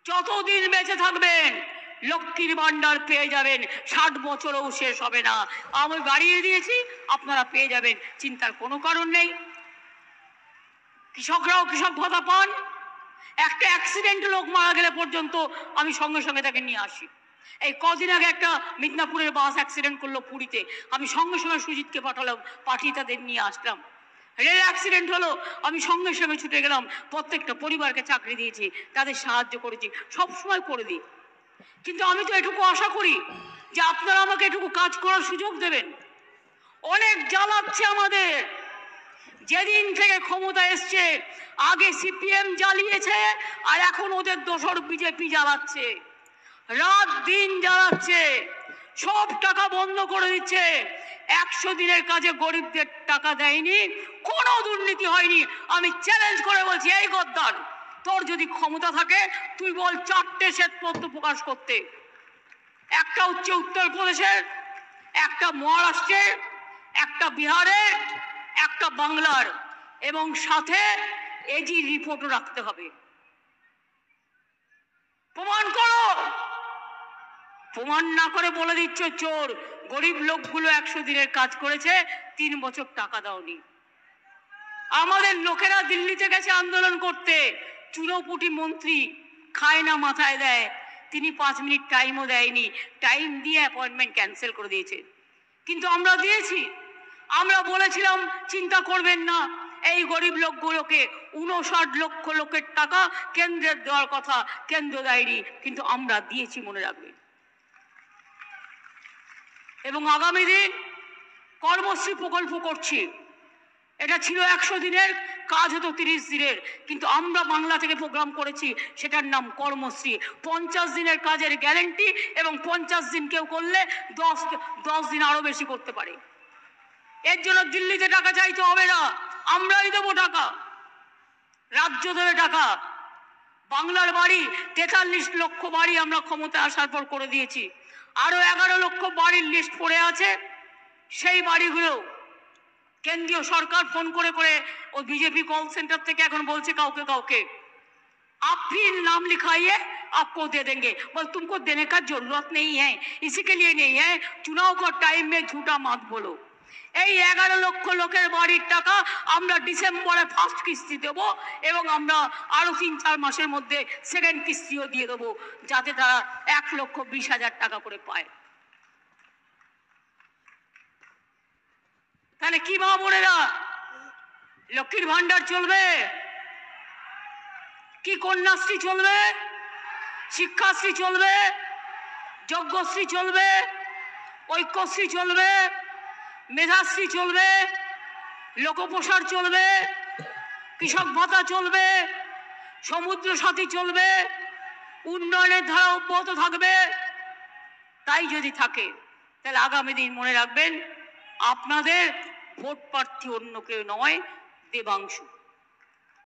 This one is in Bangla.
যতদিন বেঁচে থাকবেন লক্ষ্মীর ভান্ডার পেয়ে যাবেন, 60 বছরও শেষ হবে না। আমি বাড়িয়ে দিয়েছি, আপনারা পেয়ে যাবেন, চিন্তার কোনো কারণ নেই। কৃষকরাও কৃষক ভাতা পান। একটা অ্যাক্সিডেন্ট লোক মারা গেলে পর্যন্ত আমি সঙ্গে সঙ্গে তাকে নিয়ে আসি। এই কদিন আগে একটা মিদনাপুরের বাস অ্যাক্সিডেন্ট করলো পুরীতে, আমি সঙ্গে সঙ্গে সুজিতকে পাঠিয়ে তাদের নিয়ে আসলাম। রেল অ্যাক্সিডেন্ট হলো, আমি সঙ্গে সঙ্গে ছুটে গেলাম, প্রত্যেকটা পরিবারকে চাকরি দিয়েছি, তাদের সাহায্য করেছি, সবসময় করে দিই। কিন্তু আমি তো এটুকু আশা করি যে আপনারা আমাকে এটুকু কাজ করার সুযোগ দেবেন। অনেক জ্বালাচ্ছে আমাদের। যেদিন থেকে ক্ষমতা এসছে, আগে সিপিএম জ্বালিয়েছে আর এখন ওদের দোসর বিজেপি জ্বালাচ্ছে, রাত দিন জ্বালাচ্ছে, সব টাকা বন্ধ করে দিচ্ছে। 100 দিনের কাজে গরিবদের টাকা দেয়নি, কোনো দুর্নীতি হয়নি। আমি চ্যালেঞ্জ করে বলছি, এই গদ্দার, তোর যদি ক্ষমতা থাকে তুই বল 4টে শ্বেতপত্র প্রকাশ করতে। একটা হচ্ছে উত্তরপ্রদেশের, একটা মহারাষ্ট্রের, একটা বিহারের, একটা বাংলার, এবং সাথে এজি রিপোর্টও রাখতে হবে। প্রমাণ করো। প্রমাণ না করে বলে দিচ্ছ চোর। গরিব লোকগুলো 100 দিনের কাজ করেছে, 3 বছর টাকা দাওনি। আমাদের লোকেরা দিল্লিতে গেছে আন্দোলন করতে, চুনোপুটি মন্ত্রী খায় না মাথায় দেয়, তিনি 5 মিনিট টাইমও দেয়নি, টাইম দিয়ে অ্যাপয়েন্টমেন্ট ক্যান্সেল করে দিয়েছে। কিন্তু আমরা দিয়েছি, আমরা বলেছিলাম চিন্তা করবেন না, এই গরিব লোকগুলোকে 59 লক্ষ লোকের টাকা কেন্দ্রের দেওয়ার কথা, কেন্দ্র দেয়নি, কিন্তু আমরা দিয়েছি, মনে রাখবেন। এবং আগামী দিন কর্মশ্রী প্রকল্প করছি। এটা ছিল 100 দিনের কাজ, হতো 30 দিনের, কিন্তু আমরা বাংলা থেকে প্রোগ্রাম করেছি, সেটার নাম কর্মশ্রী। 50 দিনের কাজের গ্যারেন্টি, এবং 50 দিন কেউ করলে 10 দিন আরো বেশি করতে পারে। এর জন্য দিল্লিতে টাকা চাইতে হবে না, আমরাই দেবো টাকা, রাজ্য দেবে টাকা। বাংলার বাড়ি 43 লক্ষ বাড়ি আমরা ক্ষমতা আসার পর করে দিয়েছি, আরো 11 লক্ষ বাড়ির লিস্ট পড়ে আছে। সেই বাড়িগুলো কেন্দ্রীয় সরকার ফোন করে করে, ও बीजेपी कॉल सेंटर থেকে এখন বলছে কাউকে কাউকে, आप भी नाम लिखाइए, आपको दे देंगे। बोल तुमको देने का जरूरत नहीं है, इसी के लिए नहीं है, चुनाव का टाइम में झूठा मत बोलो। এই 11 লক্ষ লোকের বাড়ির টাকা আমরা ডিসেম্বরে ফার্স্ট কিস্তি দেব, এবং আমরা আরো 3-4 মাসের মধ্যে সেকেন্ড কিস্তিও দিয়ে দেবো, যাতে তারা 1,20,000 টাকা করে পায়। তাহলে কি মা বোনেরা, লক্ষ্মীর ভান্ডার চলবে কি? কন্যাশ্রী চলবে, শিক্ষাশ্রী চলবে, যজ্ঞশ্রী চলবে, ঐক্যশ্রী চলবে, মেধাশ্রী চলবে, লোকপ্রসার চলবে, কৃষক ভাতা চলবে, সমুদ্র সাথী চলবে, উন্নয়নের ধারা অব্যাহত থাকবে। তাই যদি থাকে, তাহলে আগামী দিন মনে রাখবেন, আপনাদের ভোট প্রার্থী অন্য কেউ নয়, দেবাংশু।